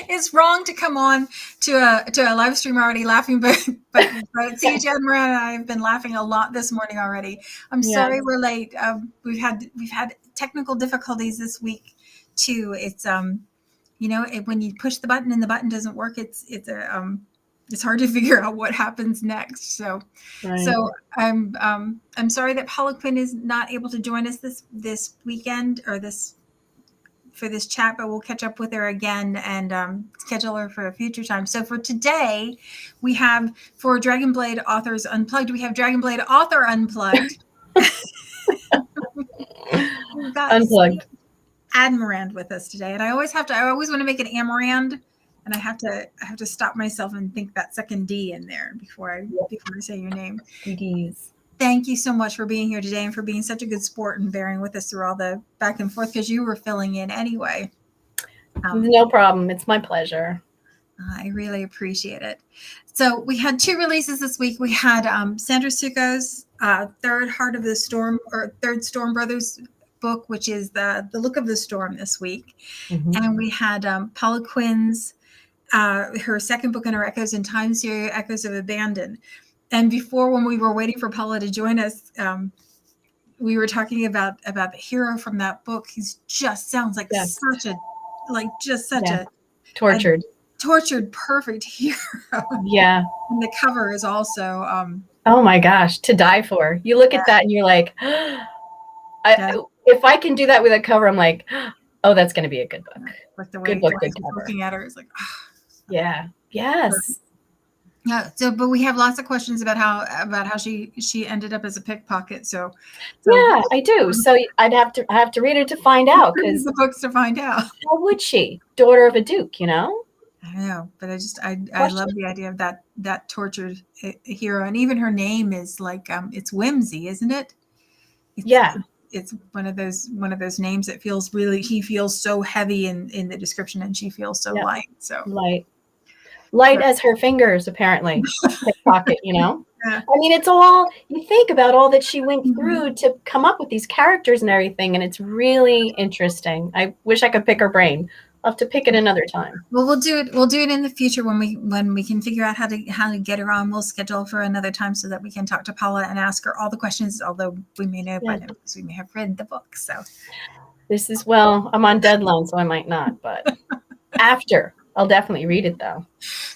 it's wrong to come on to a live stream already laughing, but C.H. Admirand and I have been laughing a lot this morning already. I'm Yeah. sorry we're late. We've had technical difficulties this week too. It's when you push the button and the button doesn't work, it's hard to figure out what happens next. So I'm sorry that Paula Quinn is not able to join us this weekend or for this chat, but we'll catch up with her again and schedule her for a future time. So for today, we have for Dragonblade Authors Unplugged, we have Dragonblade Author Unplugged. We've got Unplugged. Admirand with us today, and I always want to make it Admirand, and I have to stop myself and think that second D in there before I say your name. DDs. Thank you so much for being here today and for being such a good sport and bearing with us through all the back and forth because you were filling in anyway. No problem. It's my pleasure. I really appreciate it. So we had 2 releases this week. We had Sandra Suko's third Heart of the Storm or third Storm Brothers book, which is the Look of the Storm this week. Mm-hmm. And we had Paula Quinn's her second book in her Echoes in Time series, Echoes of Abandon. And before, when we were waiting for Paula to join us, we were talking about the hero from that book. He just sounds like such a tortured, perfect hero. Yeah. And the cover is also oh my gosh, to die for. You look at that and you're like, if I can do that with a cover, I'm like, oh, that's going to be a good book. Like the way he's looking at her is like, yeah, yes. Yeah. So, but we have lots of questions about how she ended up as a pickpocket. So yeah, I do. So I have to read it to find out because the books to find out. How would she? Daughter of a duke, I know, but I love the idea of that tortured hero, and even her name is like it's whimsy, isn't it? It's one of those names that feels really. He feels so heavy in the description, and she feels so light. So light as her fingers, apparently. Pickpocket, Yeah. Yeah. I mean, it's all you think about all that she went through to come up with these characters and everything, and it's really interesting. I wish I could pick her brain. I'll have to pick it another time. Well, we'll do it in the future when we can figure out how to get her on. We'll schedule for another time so that we can talk to Paula and ask her all the questions, although we may know by now because we may have read the book. So this is I'm on deadline, so I might not, but after I'll definitely read it though.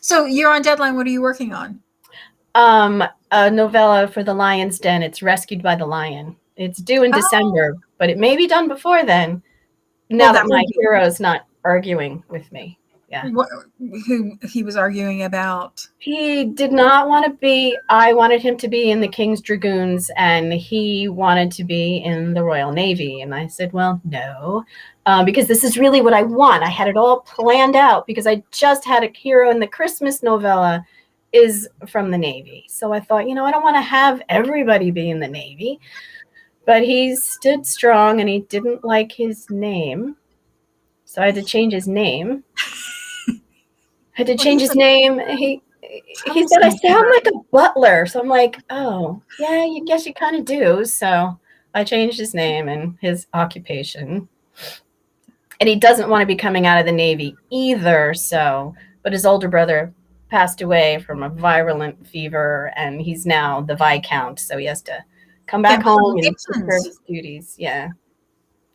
So you're on deadline. What are you working on? A novella for the Lion's Den. It's Rescued by the Lion. It's due in December, but it may be done before then. Now that my hero's not arguing with me. Yeah. Who he was arguing about? He did not want to be. I wanted him to be in the King's Dragoons, and he wanted to be in the Royal Navy. And I said, well, no, because this is really what I want. I had it all planned out because I just had a hero in the Christmas novella is from the Navy. So I thought, I don't want to have everybody be in the Navy. But he stood strong, and he didn't like his name. So I had to change his name. He said I sound like a butler. So I'm like, oh, yeah, I guess you kind of do. So I changed his name and his occupation. And he doesn't want to be coming out of the Navy either. But his older brother passed away from a virulent fever, and he's now the Viscount. So he has to come back home and take care of his duties. Yeah.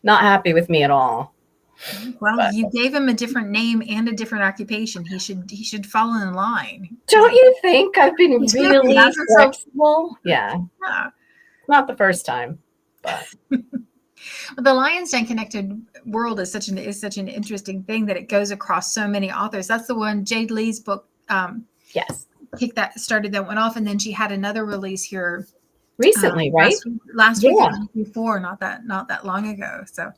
Not happy with me at all. Well, you gave him a different name and a different occupation. He should fall in line. Don't you think I've been really flexible? Yeah. Not the first time, but the Lion's Den Connected World is such an interesting thing that it goes across so many authors. That's the one Jade Lee's book. Yes. Started that one off, and then she had another release here recently, right? Last week, before, not that long ago. So.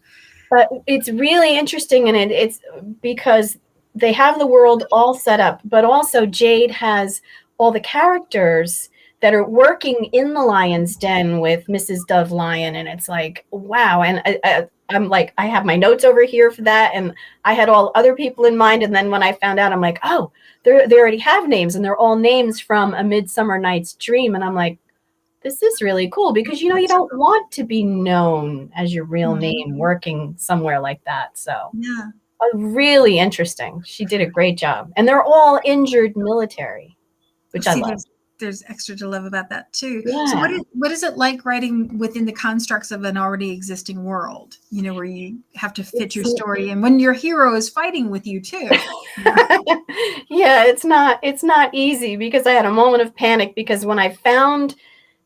But it's really interesting, and it's because they have the world all set up, but also Jade has all the characters that are working in the Lion's Den with Mrs. Dove Lion, and it's like, wow. And I'm like, I have my notes over here for that, and I had all other people in mind, and then when I found out, I'm like, oh, they already have names, and they're all names from A Midsummer Night's Dream, and I'm like, this is really cool because, you don't want to be known as your real name working somewhere like that. So Really interesting. She did a great job. And they're all injured military, which I See, love. there's extra to love about that too. So Yeah. what is it like writing within the constructs of an already existing world? You know, where you have to fit your story, and when your hero is fighting with you too. Yeah, it's not easy, because I had a moment of panic, because when I found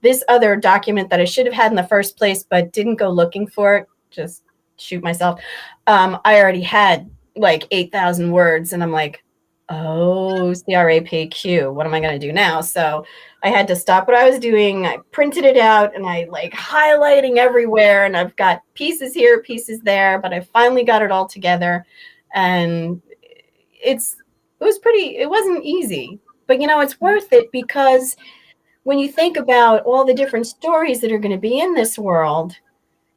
this other document that I should have had in the first place but didn't go looking for it, just shoot myself. I already had like 8,000 words, and I'm like, oh, CRAPQ, what am I going to do now? So I had to stop what I was doing. I printed it out, and I like highlighting everywhere, and I've got pieces here, pieces there, but I finally got it all together. And it wasn't easy, but it's worth it, because when you think about all the different stories that are going to be in this world,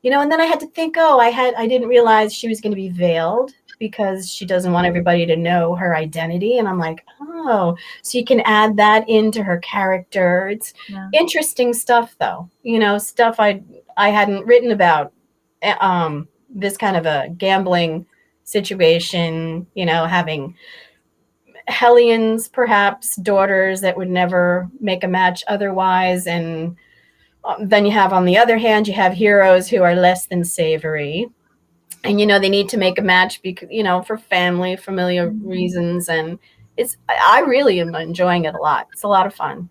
and then I had to think, I didn't realize she was going to be veiled, because she doesn't want everybody to know her identity. And I'm like, oh, so you can add that into her character. It's interesting stuff, though, stuff I hadn't written about, this kind of a gambling situation, having Hellions, perhaps daughters that would never make a match otherwise. And then you have, on the other hand, you have heroes who are less than savory. And, they need to make a match because, for familiar reasons. And I really am enjoying it a lot. It's a lot of fun.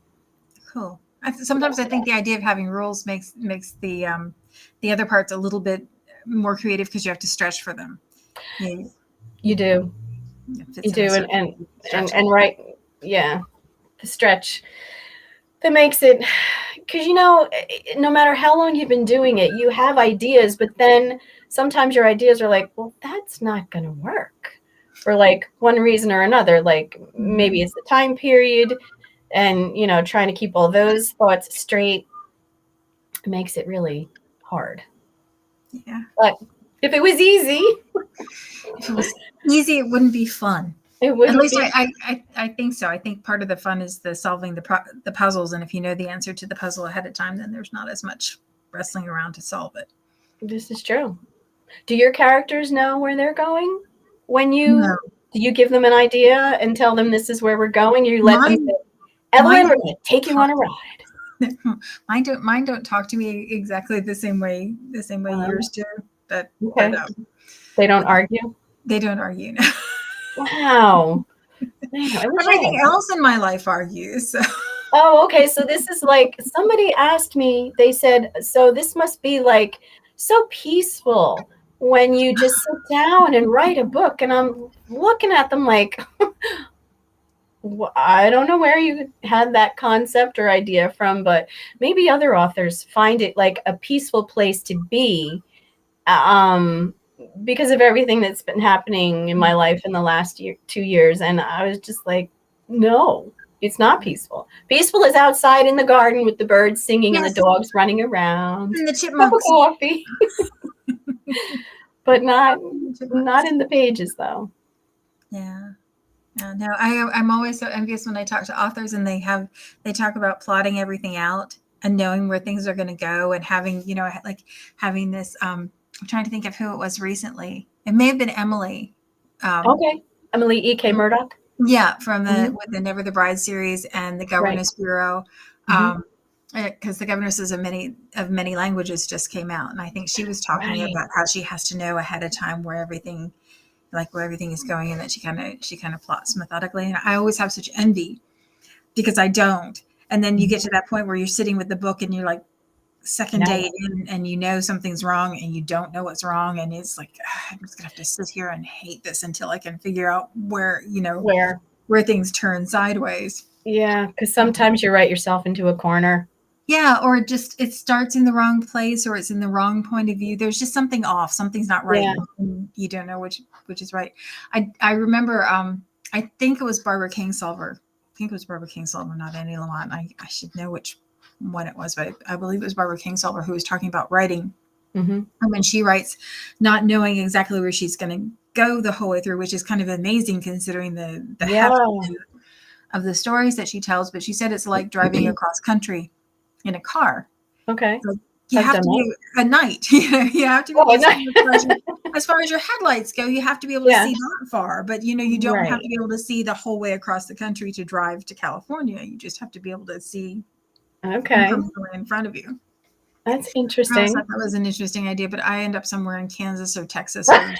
Cool. Sometimes I think the idea of having rules makes the other parts a little bit more creative, because you have to stretch for them. You do. You do. And right. Yeah. The stretch that makes it, because, no matter how long you've been doing it, you have ideas, but then sometimes your ideas are like, well, that's not going to work for like one reason or another. Like maybe it's the time period, and, trying to keep all those thoughts straight makes it really hard. Yeah. But if it was easy, it wouldn't be fun. It wouldn't. At least I think so. I think part of the fun is the solving the puzzles, and if you know the answer to the puzzle ahead of time, then there's not as much wrestling around to solve it. This is true. Do your characters know where they're going? Do you give them an idea and tell them this is where we're going? You let them say, Evelyn, we're going to take you on a ride. Mine don't talk to me exactly the same way yours do. But, okay. They don't argue? They don't argue, no. Wow. Man, everything else in my life argues. So. Oh, okay. So this is like, somebody asked me, they said, so this must be like so peaceful when you just sit down and write a book. And I'm looking at them like, I don't know where you had that concept or idea from, but maybe other authors find it like a peaceful place to be, because of everything that's been happening in my life in the last 2 years. And I was just like, no, it's not peaceful. Peaceful is outside in the garden with the birds singing and the dogs running around. And the chipmunks. Coffee. But not in the pages, though. Yeah. No, I'm always so envious when I talk to authors and they talk about plotting everything out and knowing where things are going to go, and having, like having this, I'm trying to think of who it was recently. It may have been Emily. Okay. Emily E.K. Murdoch. Yeah. From with the Never the Bride series and the Governess Bureau. Because the Governesses of many languages just came out. And I think she was talking about how she has to know ahead of time where everything is going, and that she kind of plots methodically. And I always have such envy because I don't. And then you get to that point where you're sitting with the book and you're like second day in, and something's wrong and you don't know what's wrong. And it's like, I'm just gonna have to sit here and hate this until I can figure out where things turn sideways. Yeah. Because sometimes you write yourself into a corner. Yeah, or it starts in the wrong place, or it's in the wrong point of view. There's just something off. Something's not right. Yeah. You don't know which is right. I remember, I think it was Barbara Kingsolver. Not Annie Lamont. I should know which one it was, but I believe it was Barbara Kingsolver who was talking about writing. And when she writes, not knowing exactly where she's going to go the whole way through, which is kind of amazing considering the heft of the stories that she tells. But she said it's like driving across country in a car. Okay. you I've have done to that. be a night. You have to be Oh, able to no. see as far as your headlights go, you have to be able to Yeah. see that far. But you don't have Right. to be able to see the whole way across the country to drive to California. You just have to be able to see Okay. incrementally in front of you. That's I always interesting. thought that was an interesting idea, but I end up somewhere in Kansas or Texas or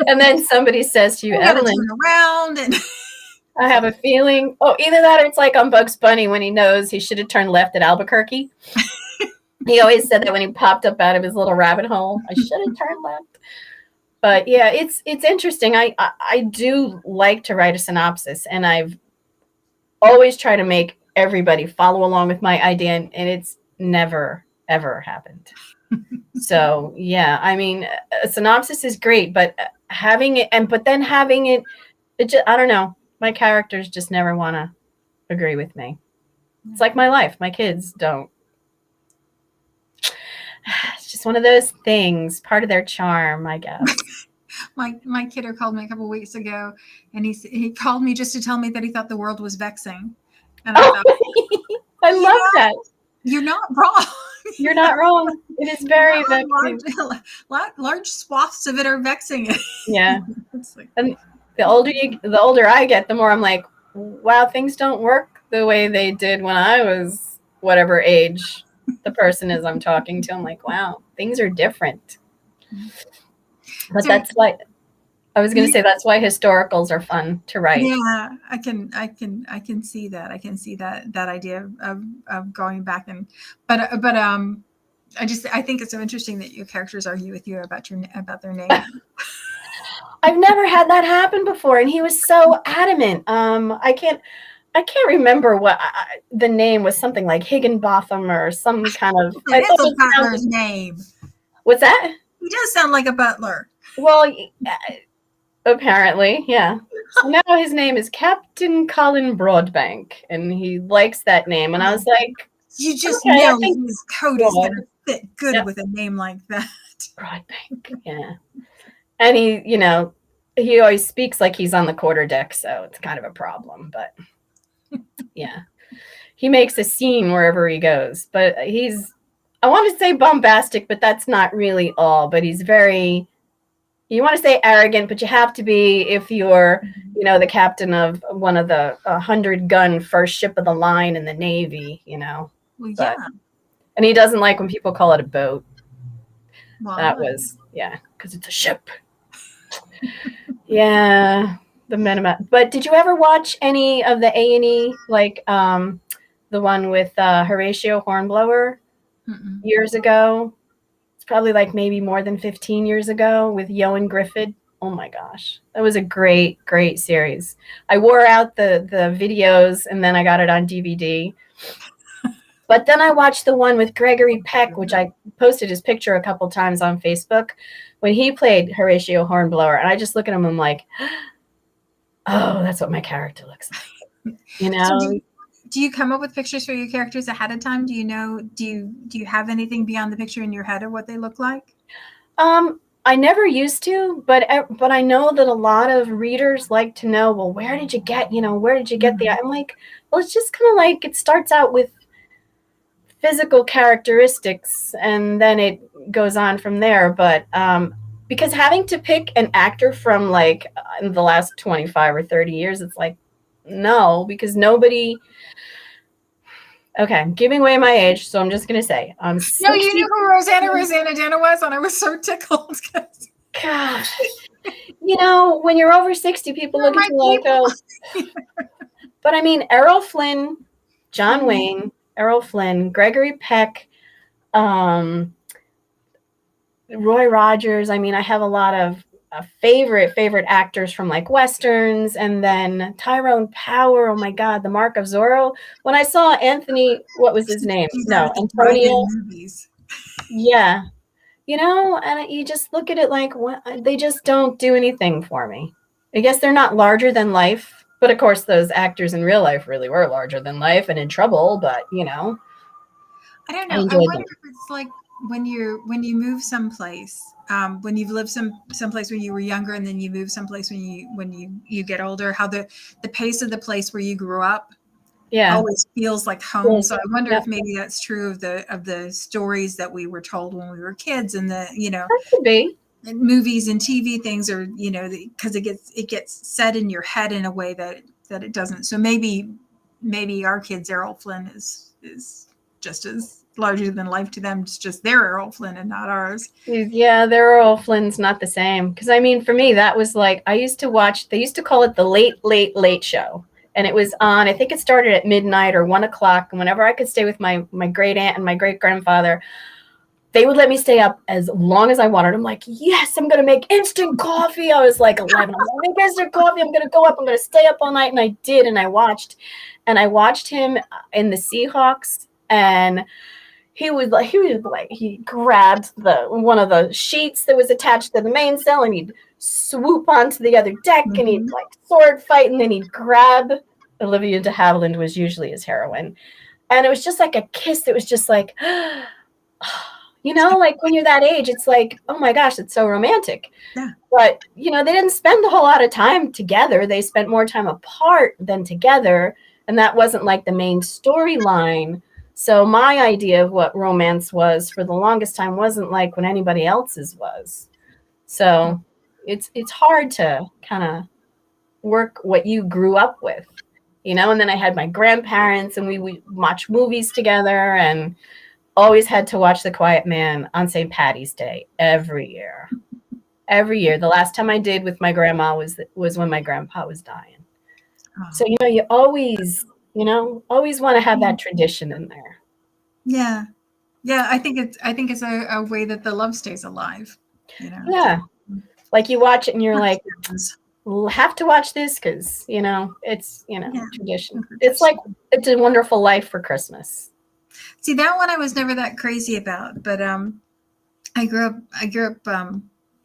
And then somebody says to you, you gotta Evelyn, turn around and I have a feeling. Oh, either that or it's like on Bugs Bunny when he knows he should have turned left at Albuquerque. He always said that when he popped up out of his little rabbit hole. I should have turned left. But yeah, it's interesting. I do like to write a synopsis, and I've always tried to make everybody follow along with my idea, and it's never ever happened. So yeah, I mean, a synopsis is great, but having it, but then having it just, I don't know. My characters just never want to agree with me. It's like my life. My kids don't. It's just one of those things, part of their charm, I guess. my kiddo called me a couple of weeks ago, and he called me just to tell me that he thought the world was vexing, and I thought, I love that. You're not wrong. You're not wrong. It is very vexing. Large swaths of it are vexing. Yeah. Like, And the older I get, the more I'm like, wow, things don't work the way they did when I was whatever age the person is I'm talking to. I'm like, wow, things are different. But that's why I was going to say that's why historicals are fun to write. Yeah, I can see that. I can see that idea of going back but I think it's so interesting that your characters argue with you about their name. I've never had that happen before, and he was so adamant. I can't remember what the name was. Something like Higginbotham or some kind of. It is a butler's name. What's that? He does sound like a butler. Well, apparently, yeah. So now his name is Captain Colin Broadbank, and he likes that name. And I was like, you just okay, know his coat is going to fit good with a name like that. Broadbank, yeah. And he always speaks like he's on the quarterdeck, so it's kind of a problem. But yeah, he makes a scene wherever he goes. But I want to say bombastic, but that's not really all. But he's very, you want to say arrogant, but you have to be if you're, the captain of one of the 100-gun first ship of the line in the Navy, Well, yeah. And he doesn't like when people call it a boat. Wow. That was, because it's a ship. Yeah, the minimum. But did you ever watch any of the A&E, like the one with Horatio Hornblower years ago? It's probably like maybe more than 15 years ago with Ioan Gruffudd. Oh my gosh, that was a great, great series. I wore out the videos and then I got it on DVD. But then I watched the one with Gregory Peck, which I posted his picture a couple times on Facebook, when he played Horatio Hornblower. And I just look at him and I'm like, oh, that's what my character looks like. So do you come up with pictures for your characters ahead of time? Do you have anything beyond the picture in your head of what they look like? I never used to, but I know that a lot of readers like to know, well, where did you get the, I'm like, well, it's just kind of like, it starts out with physical characteristics and then it goes on from there. But because having to pick an actor from like in the last 25 or 30 years, it's like, no, because nobody. Okay, I'm giving away my age, so I'm just gonna say I'm 60. No, you knew who Rosanna Dana was, and I was so tickled. Gosh, when you're over 60, people look at you like, oh. But I mean, Errol Flynn, John Wayne, Errol Flynn, Gregory Peck, Roy Rogers. I mean, I have a lot of favorite actors from like Westerns, and then Tyrone Power. Oh my God, The Mark of Zorro. When I saw Anthony, what was his name? No, Antonio. Yeah. And you just look at it like, what? They just don't do anything for me. I guess they're not larger than life. But of course, those actors in real life really were larger than life and in trouble. But, I don't know. I wonder if it's like when you move someplace, when you've lived someplace when you were younger, and then you move someplace when you get older, how the pace of the place where you grew up always feels like home. Yeah. So I wonder Yep. if maybe that's true of the stories that we were told when we were kids, and the That could be. movies and TV things are because it gets set in your head in a way that it doesn't. So maybe our kids' Errol Flynn is just as larger than life to them. It's just their Errol Flynn and not ours. Yeah, their Errol Flynn's not the same. Because I mean, for me, that was like I used to watch. They used to call it the late show, and it was on. I think it started at midnight or 1 o'clock. And whenever I could stay with my great aunt and my great grandfather, they would let me stay up as long as I wanted. I'm like, yes, I'm going to make instant coffee. I was like 11. I'm going to make instant coffee. I'm going to go up. I'm going to stay up all night. And I did. And I watched him in the Seahawks. And he grabbed one of the sheets that was attached to the mainsail, and he'd swoop onto the other deck, and he'd like sword fight. And then he'd grab Olivia de Havilland, was usually his heroine. And it was just like a kiss. It was just like, like when you're that age, it's like, oh my gosh, it's so romantic. Yeah. But, they didn't spend a whole lot of time together. They spent more time apart than together. And that wasn't like the main storyline. So my idea of what romance was for the longest time wasn't like what anybody else's was. So it's hard to kind of work what you grew up with, and then I had my grandparents and we would watch movies together, and always had to watch The Quiet Man on St. Patty's Day every year. Every year. The last time I did with my grandma was when my grandpa was dying. Oh. So, you always want to have that tradition in there. Yeah. Yeah. I think it's a way that the love stays alive. Yeah. Like you watch it and you're like, we'll have to watch this because, it's, tradition. It's like, It's a Wonderful Life for Christmas. See, that one I was never that crazy about, but I grew up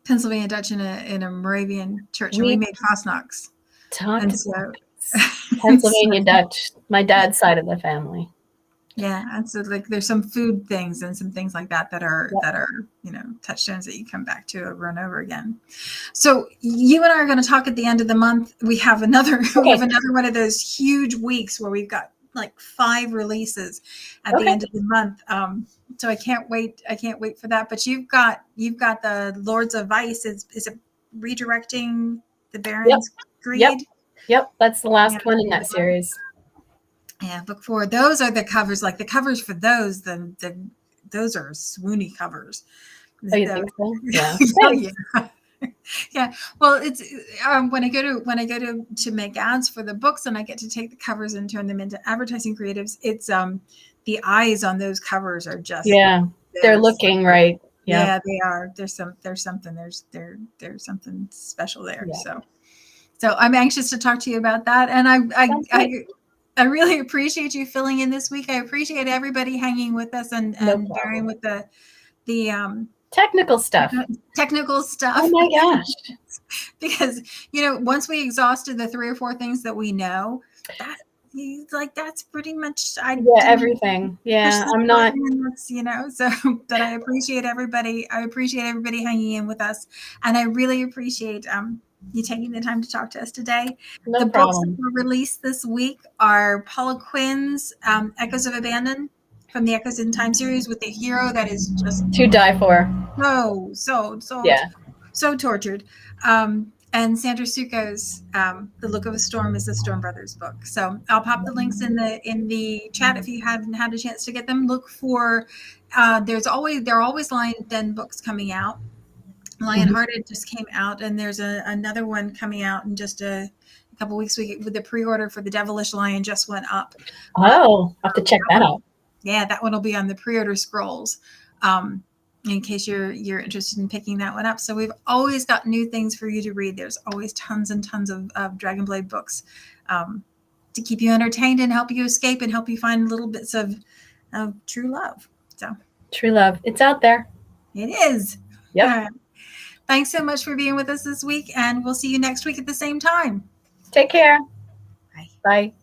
Pennsylvania Dutch in a Moravian church, and we made Fastnacks. Pennsylvania Dutch, my dad's side of the family. Yeah, and so like there's some food things and some things like that are touchstones that you come back to over and over again. So you and I are going to talk at the end of the month. We have another one of those huge weeks where we've got like 5 releases at the end of the month. So I can't wait for that. But you've got the Lords of Ice. Is it redirecting the Baron's Greed? Yep, that's the last one in that series. Yeah, book 4. Those are the covers. Like the covers for those, those are swoony covers. Oh, you think so? Yeah. Oh, yeah. Yeah. Well, it's when I go to make ads for the books, and I get to take the covers and turn them into advertising creatives. It's the eyes on those covers are just they're looking right. Yeah, they are. There's something special there. Yeah. So I'm anxious to talk to you about that, and I really appreciate you filling in this week. I appreciate everybody hanging with us and bearing with the technical stuff. Oh my gosh. Because, once we exhausted the 3 or 4 things that we know, that's pretty much everything. Yeah, I'm not so but I appreciate everybody. I appreciate everybody hanging in with us, and I really appreciate you taking the time to talk to us today. No problem. Books that were released this week are Paula Quinn's Echoes of Abandon from the Echoes in Time series, with a hero that is just to die for. So tortured. And Sandra Suko's The Look of a Storm is the Storm Brothers book. So I'll pop the links in the chat if you haven't had a chance to get them. Look for there are always Lion Den books coming out. Lionhearted just came out, and there's another one coming out in just a couple weeks. With the pre-order for The Devilish Lion just went up. Oh, I'll have to check that out. Yeah, that one will be on the pre-order scrolls, in case you're interested in picking that one up. So we've always got new things for you to read. There's always tons and tons of Dragonblade books to keep you entertained and help you escape and help you find little bits of true love. So true love, it's out there. It is. Yep. Thanks so much for being with us this week, and we'll see you next week at the same time. Take care. Bye. Bye.